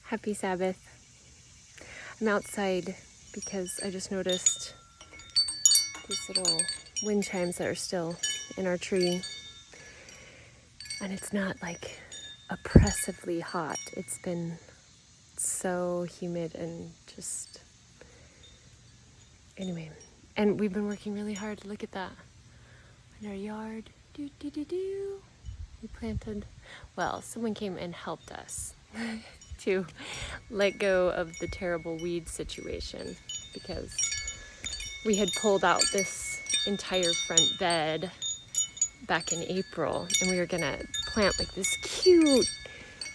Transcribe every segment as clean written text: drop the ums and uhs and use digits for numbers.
Happy Sabbath. I'm outside because I just noticed these little wind chimes that are still in our tree. And it's not like oppressively hot. It's been so humid and just... Anyway, and we've been working really hard. Look at that. In our yard. We planted... Well, someone came and helped us to let go of the terrible weed situation because we had pulled out this entire front bed back in April, and we were gonna plant like this cute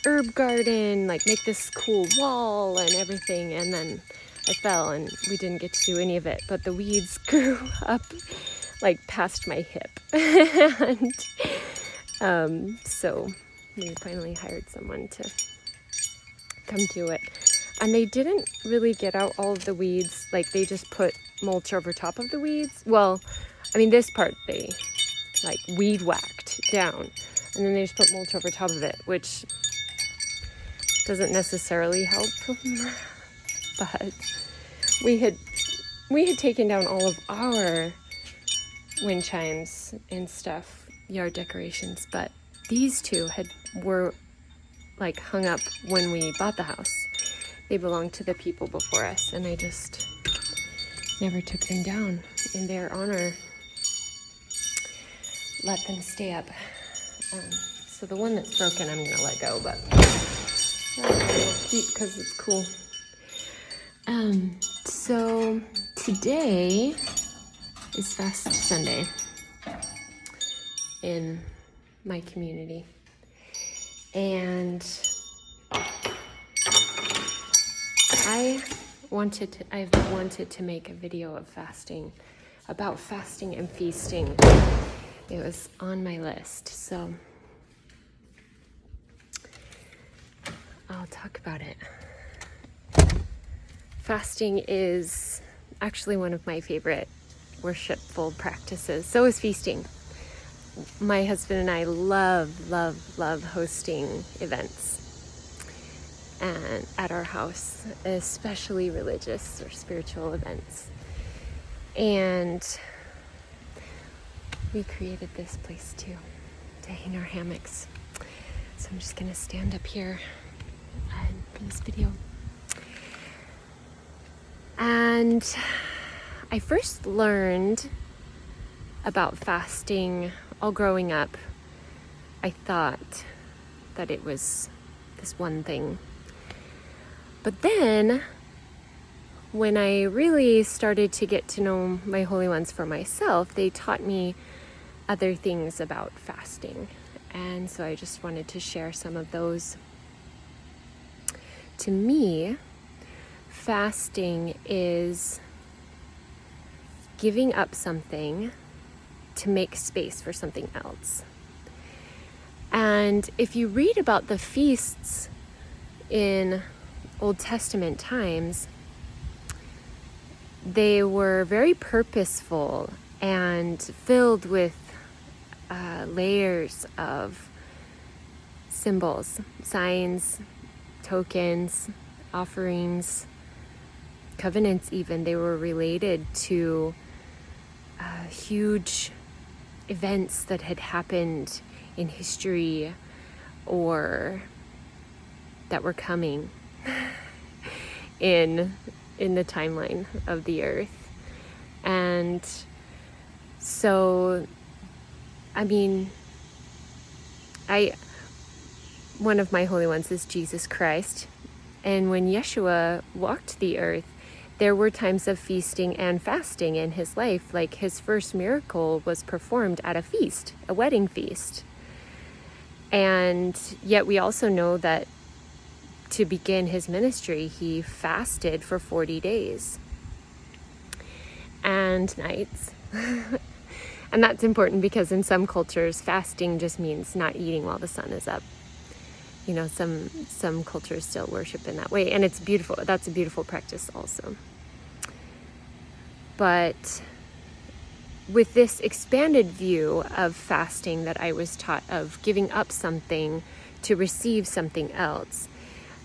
herb garden, like make this cool wall and everything, and then I fell and we didn't get to do any of it, but the weeds grew up like past my hip. And so we finally hired someone to come do it, and they didn't really get out all of the weeds. Like, they just put mulch over top of the weeds. Well, I mean, this part they like weed whacked down, and then they just put mulch over top of it, which doesn't necessarily help. But we had taken down all of our wind chimes and stuff, yard decorations, but these two were like hung up when we bought the house. They belonged to the people before us, and I just never took them down. In their honor, let them stay up. So the one that's broken, I'm gonna let go, but I'll keep because it's cool. So today is Fast Sunday in my community, and I've wanted to make a video of fasting, about fasting and feasting. It was on my list, so I'll talk about it. Fasting is actually one of my favorite worshipful practices. So is feasting. My husband and I love hosting events and at our house, especially religious or spiritual events. And we created this place too, to hang our hammocks. So I'm just gonna stand up here and for this video. And I first learned about fasting all growing up. I thought that it was this one thing. But then, when I really started to get to know my Holy Ones for myself, they taught me other things about fasting. And so I just wanted to share some of those. To me, fasting is giving up something to make space for something else. And if you read about the feasts in Old Testament times, they were very purposeful and filled with layers of symbols, signs, tokens, offerings, covenants even. They were related to huge events that had happened in history or that were coming in the timeline of the earth. And so, I mean, one of my Holy Ones is Jesus Christ. And when Yeshua walked the earth, there were times of feasting and fasting in his life. Like, his first miracle was performed at a feast, a wedding feast. And yet we also know that to begin his ministry, he fasted for 40 days and nights. And that's important because in some cultures, fasting just means not eating while the sun is up. You know, some cultures still worship in that way, and it's beautiful. That's a beautiful practice also. But with this expanded view of fasting that I was taught, of giving up something to receive something else,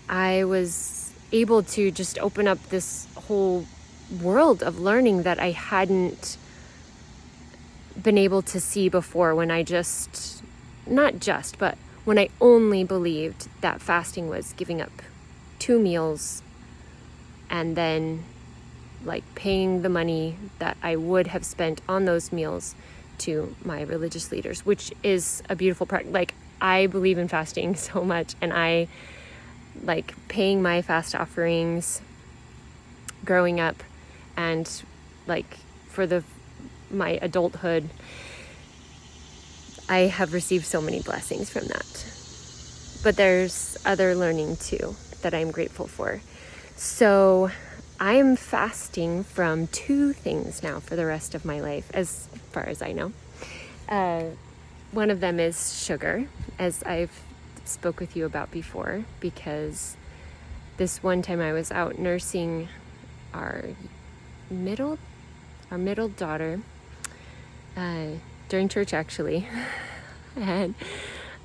I was able to just open up this whole world of learning that I hadn't been able to see before, when I just, not just, but when I only believed that fasting was giving up 2 meals and then like paying the money that I would have spent on those meals to my religious leaders, which is a beautiful practice. Like, I believe in fasting so much, and I like paying my fast offerings growing up, and like for my adulthood, I have received so many blessings from that. But there's other learning too that I'm grateful for. So I'm fasting from 2 things now for the rest of my life, as far as I know. One of them is sugar, as I've spoke with you about before, because this one time I was out nursing our middle daughter during church, actually. And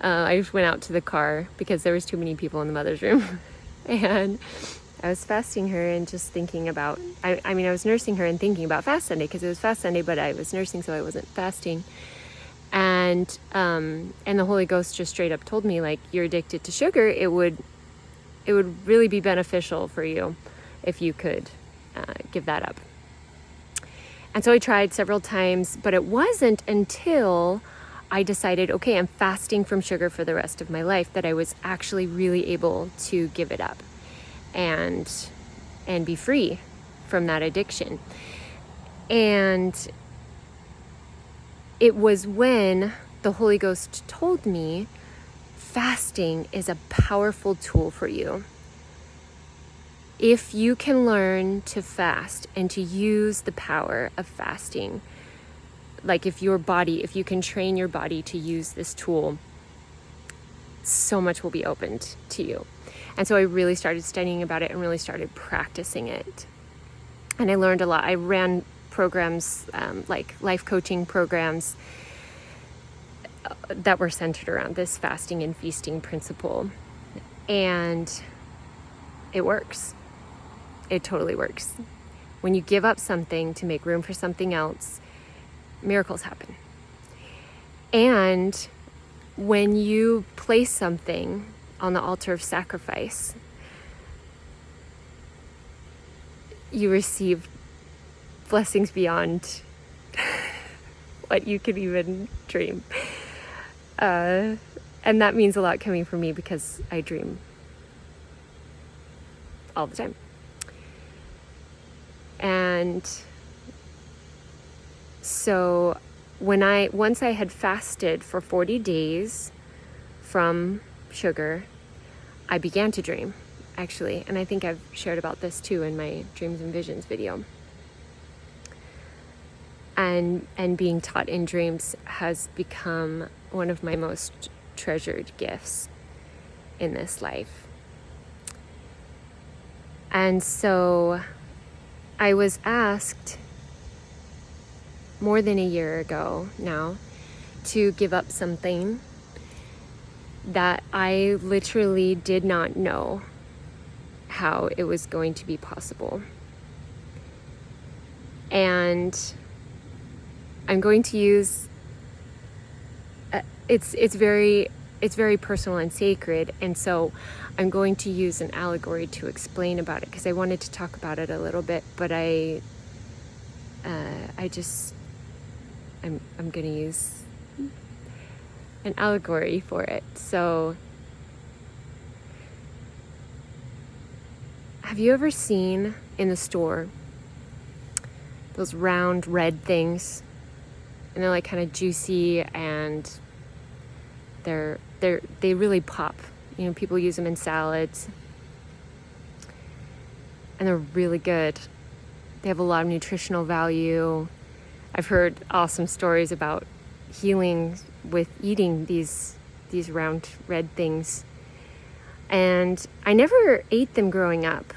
I just went out to the car because there was too many people in the mother's room. And I was fasting her and just thinking about, I was nursing her and thinking about Fast Sunday, because it was Fast Sunday, but I was nursing, so I wasn't fasting. And the Holy Ghost just straight up told me, like, you're addicted to sugar. It would really be beneficial for you if you could give that up. And so I tried several times, but it wasn't until I decided, okay, I'm fasting from sugar for the rest of my life, that I was actually really able to give it up and be free from that addiction. And it was when the Holy Ghost told me fasting is a powerful tool for you. If you can learn to fast and to use the power of fasting, like if you can train your body to use this tool, so much will be opened to you. And so I really started studying about it and really started practicing it. And I learned a lot. I ran programs, like life coaching programs that were centered around this fasting and feasting principle. And it works. It totally works. When you give up something to make room for something else, miracles happen. And when you place something on the altar of sacrifice, you receive blessings beyond what you could even dream. And that means a lot coming from me, because I dream all the time. And so once I had fasted for 40 days from sugar, I began to dream, actually. And I think I've shared about this too in my Dreams and Visions video. And being taught in dreams has become one of my most treasured gifts in this life. And so I was asked more than a year ago now to give up something that I literally did not know how it was going to be possible. And I'm going to use it's very personal and sacred, and so I'm going to use an allegory to explain about it, because I wanted to talk about it a little bit, but I'm going to use an allegory for it. So, have you ever seen in the store those round red things? And they're like kind of juicy, and they really pop. You know, people use them in salads, and they're really good. They have a lot of nutritional value. I've heard awesome stories about healing with eating these round red things. And I never ate them growing up.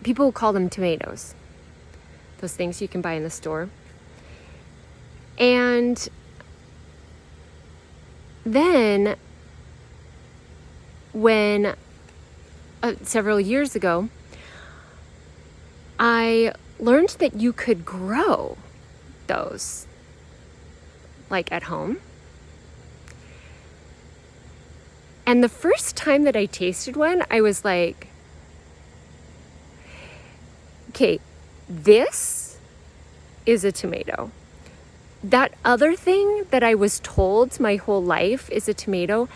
People call them tomatoes. Those things you can buy in the store. And then when several years ago, I learned that you could grow those, like at home. And the first time that I tasted one, I was like, okay, this is a tomato. That other thing that I was told my whole life is a tomato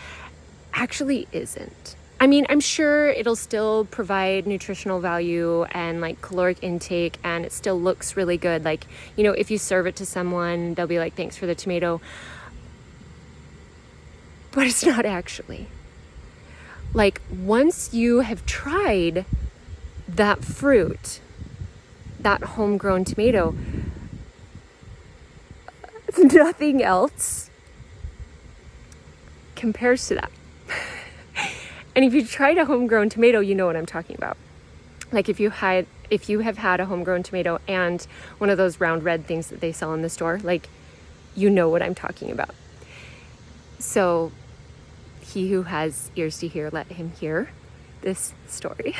actually isn't. I mean, I'm sure it'll still provide nutritional value and like caloric intake, and it still looks really good. Like, you know, if you serve it to someone, they'll be like, thanks for the tomato. But it's not actually. Like, once you have tried that fruit, that homegrown tomato, nothing else compares to that. And if you tried a homegrown tomato, you know what I'm talking about. Like if you have had a homegrown tomato and one of those round red things that they sell in the store, like, you know what I'm talking about. So he who has ears to hear, let him hear this story.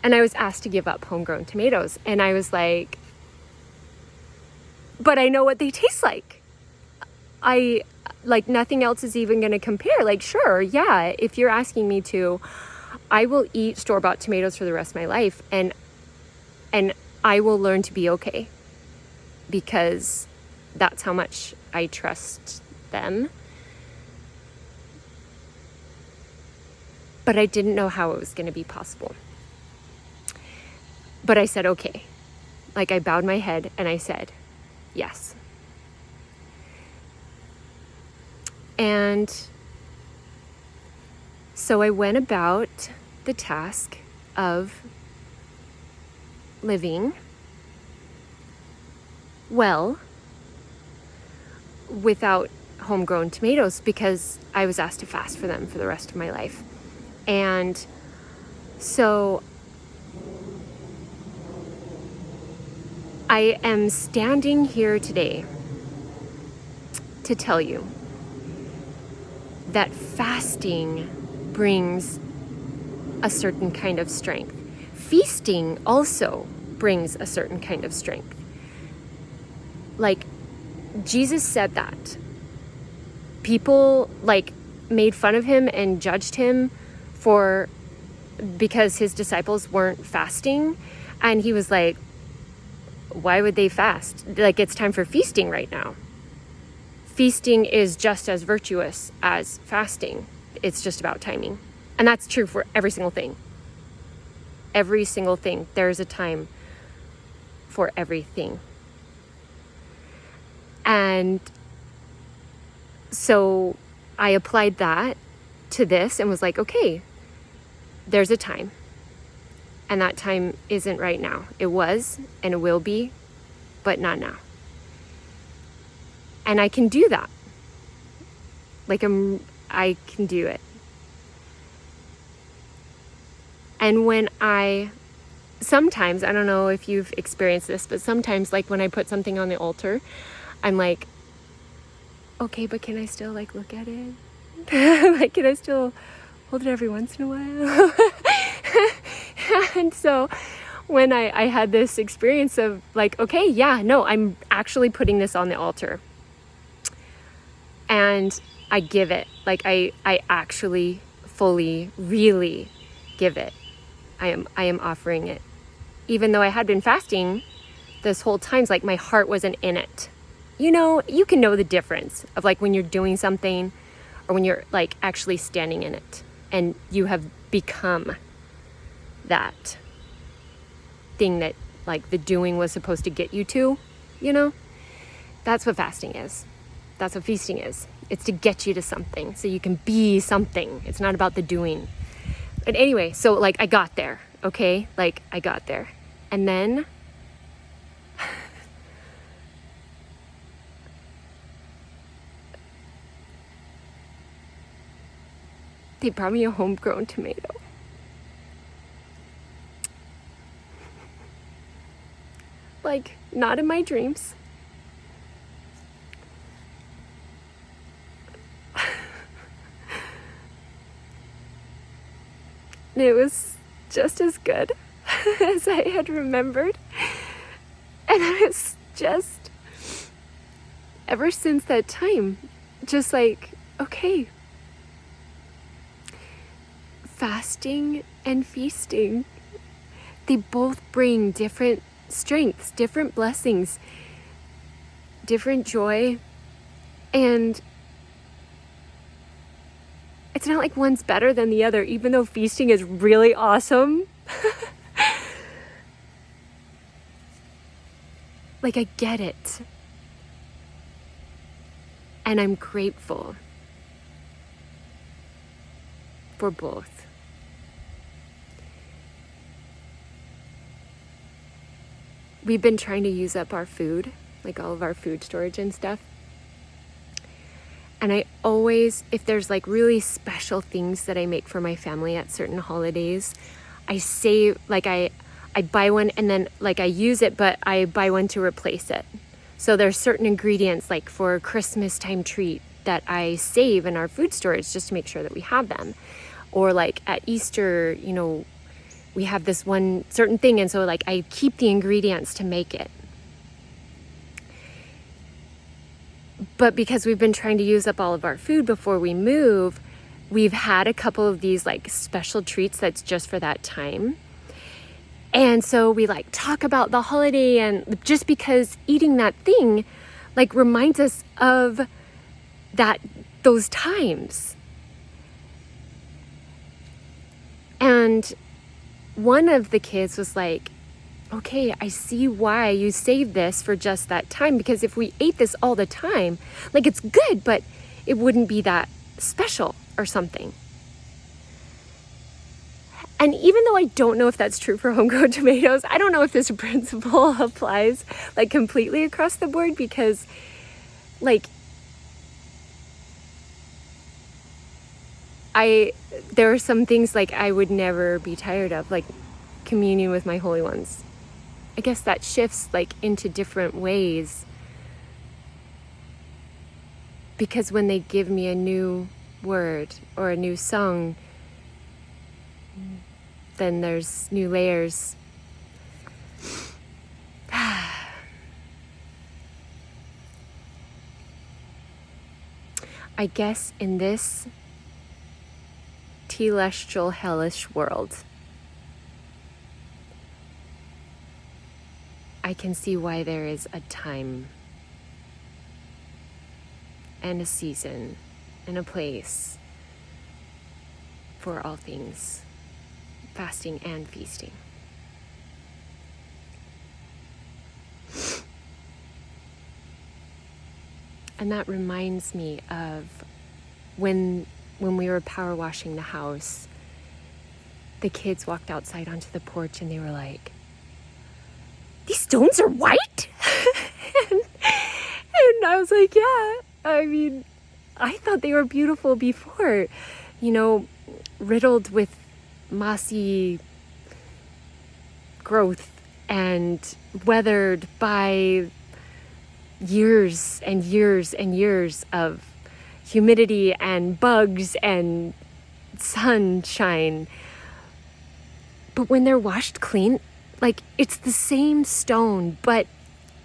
And I was asked to give up homegrown tomatoes, and I was like, but I know what they taste like. Like, nothing else is even going to compare. Like, sure, yeah, if you're asking me to, I will eat store-bought tomatoes for the rest of my life, and I will learn to be okay, because that's how much I trust them. But I didn't know how it was going to be possible. But I said, okay. Like, I bowed my head and I said, yes. And so I went about the task of living well without homegrown tomatoes, because I was asked to fast for them for the rest of my life. And so I am standing here today to tell you that fasting brings a certain kind of strength. Feasting also brings a certain kind of strength. Like, Jesus said that. People like made fun of him and judged him because his disciples weren't fasting. And he was like, why would they fast? Like, it's time for feasting right now. Feasting is just as virtuous as fasting. It's just about timing. And that's true for every single thing. Every single thing. There's a time for everything. And so I applied that to this and was like, okay, there's a time. And that time isn't right now. It was and it will be, but not now. And I can do that. Like, I can do it. And when sometimes, I don't know if you've experienced this, but sometimes, like, when I put something on the altar, I'm like, okay, but can I still, like, look at it? Like, can I still hold it every once in a while? And so when I had this experience of like, okay, yeah, no, I'm actually putting this on the altar. And I give it. Like, I actually fully, really give it. I am offering it. Even though I had been fasting this whole time, like, my heart wasn't in it. You know, you can know the difference of like when you're doing something or when you're like actually standing in it and you have become that thing that like the doing was supposed to get you to, you know? That's what fasting is. That's what feasting is. It's to get you to something so you can be something. It's not about the doing. But anyway, so like I got there, okay? Like I got there. And then they brought me a homegrown tomato. Like, not in my dreams. And it was just as good as I had remembered. And I was just, ever since that time, just like, okay, fasting and feasting, they both bring different strengths, different blessings, different joy. And it's not like one's better than the other, even though feasting is really awesome. Like, I get it. And I'm grateful for both. We've been trying to use up our food, like all of our food storage and stuff. And I always, if there's like really special things that I make for my family at certain holidays, I save, like I buy one and then like I use it, but I buy one to replace it. So there's certain ingredients like for a Christmas time treat that I save in our food storage just to make sure that we have them. Or like at Easter, you know, we have this one certain thing, and so like I keep the ingredients to make it. But because we've been trying to use up all of our food before we move, we've had a couple of these like special treats that's just for that time. And so we like talk about the holiday, and just because eating that thing like reminds us of those times. And one of the kids was like, okay, I see why you saved this for just that time, because if we ate this all the time, like it's good, but it wouldn't be that special or something. And even though I don't know if that's true for homegrown tomatoes, I don't know if this principle applies like completely across the board, because like there are some things like I would never be tired of, like communion with my holy ones. I guess that shifts like into different ways, because when they give me a new word or a new song, then there's new layers. I guess in this telestial hellish world, I can see why there is a time and a season and a place for all things, fasting and feasting. And that reminds me of when we were power washing the house, the kids walked outside onto the porch and they were like, "These stones are white?" and I was like, yeah, I mean, I thought they were beautiful before, you know, riddled with mossy growth and weathered by years and years and years of humidity and bugs and sunshine. But when they're washed clean, like it's the same stone, but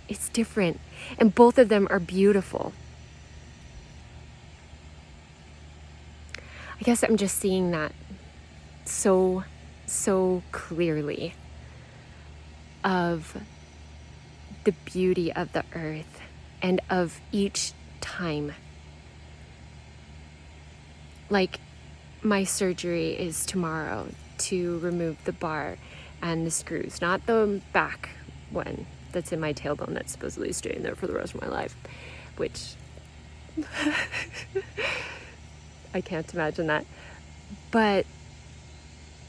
it's different. And both of them are beautiful. I guess I'm just seeing that so clearly, of the beauty of the earth and of each time. Like, my surgery is tomorrow to remove the bar and the screws, not the back one that's in my tailbone that's supposedly staying there for the rest of my life, which I can't imagine that. But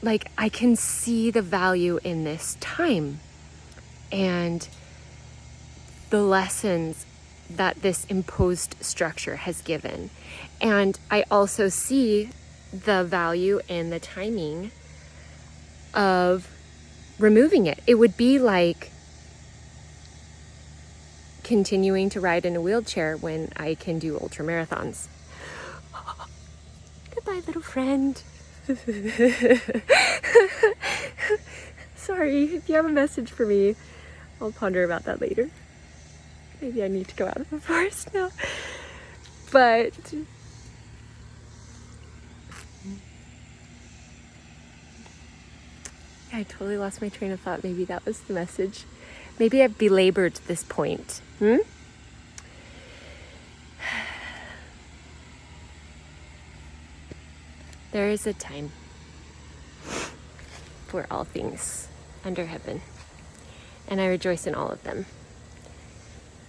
like, I can see the value in this time and the lessons that this imposed structure has given. And I also see the value in the timing of removing it. It would be like continuing to ride in a wheelchair when I can do ultra marathons. Goodbye, little friend. Sorry, if you have a message for me, I'll ponder about that later. Maybe I need to go out of the forest now. But I totally lost my train of thought. Maybe that was the message. Maybe I've belabored this point. There is a time for all things under heaven, and I rejoice in all of them.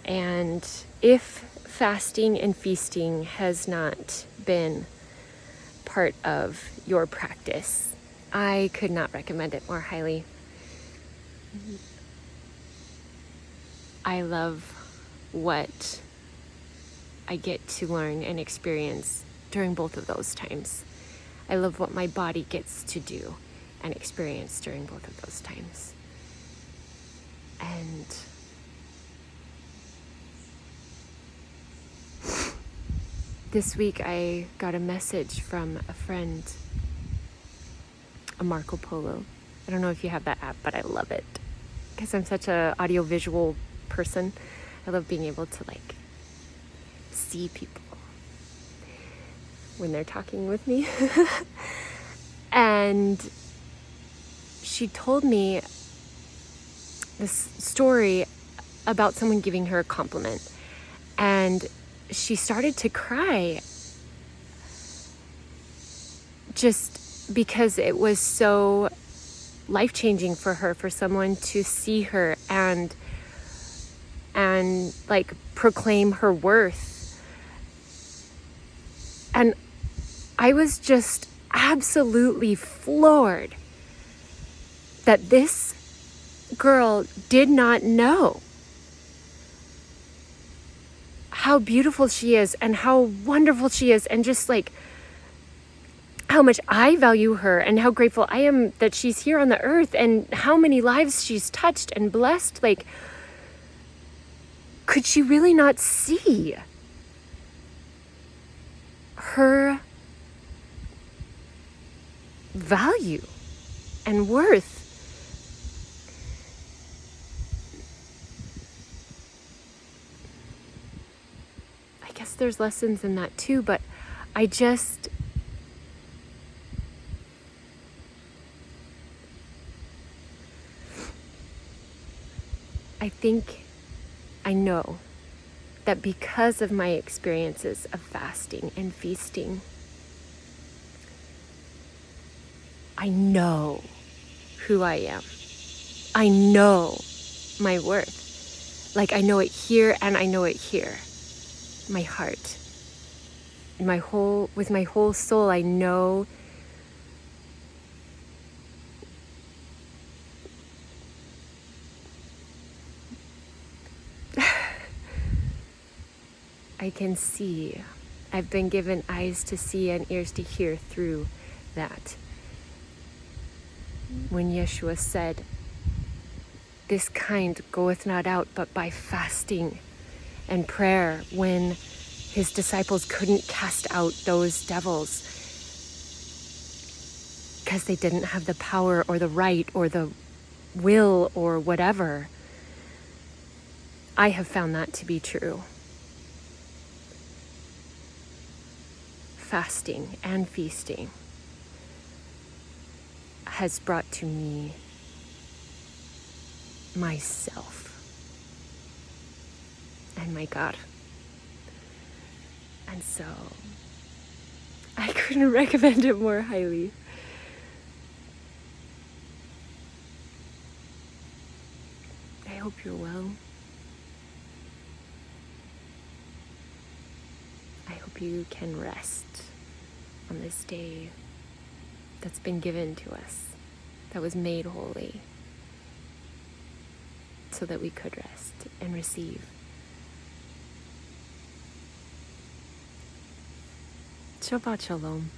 And if fasting and feasting has not been part of your practice, I could not recommend it more highly. I love what I get to learn and experience during both of those times. I love what my body gets to do and experience during both of those times. And this week I got a message from a friend, a Marco Polo. I don't know if you have that app, but I love it because I'm such a audio-visual person. I love being able to see people when they're talking with me. And she told me this story about someone giving her a compliment, and she started to cry just because it was so life-changing for her, for someone to see her and proclaim her worth. And I was just absolutely floored that this girl did not know how beautiful she is and how wonderful she is, and just how much I value her and how grateful I am that she's here on the earth and how many lives she's touched and blessed. Could she really not see her value and worth? I guess there's lessons in that too, but I think I know that because of my experiences of fasting and feasting, I know who I am. I know my worth. I know it here and I know it here. My heart. With my whole soul, I know I can see. I've been given eyes to see and ears to hear through that. When Yeshua said, "This kind goeth not out but by fasting and prayer," when his disciples couldn't cast out those devils because they didn't have the power or the right or the will or whatever, I have found that to be true. Fasting and feasting has brought to me myself and my God. And so I couldn't recommend it more highly. I hope you're well. I hope you can rest on this day that's been given to us, that was made holy, so that we could rest and receive. Shabbat Shalom.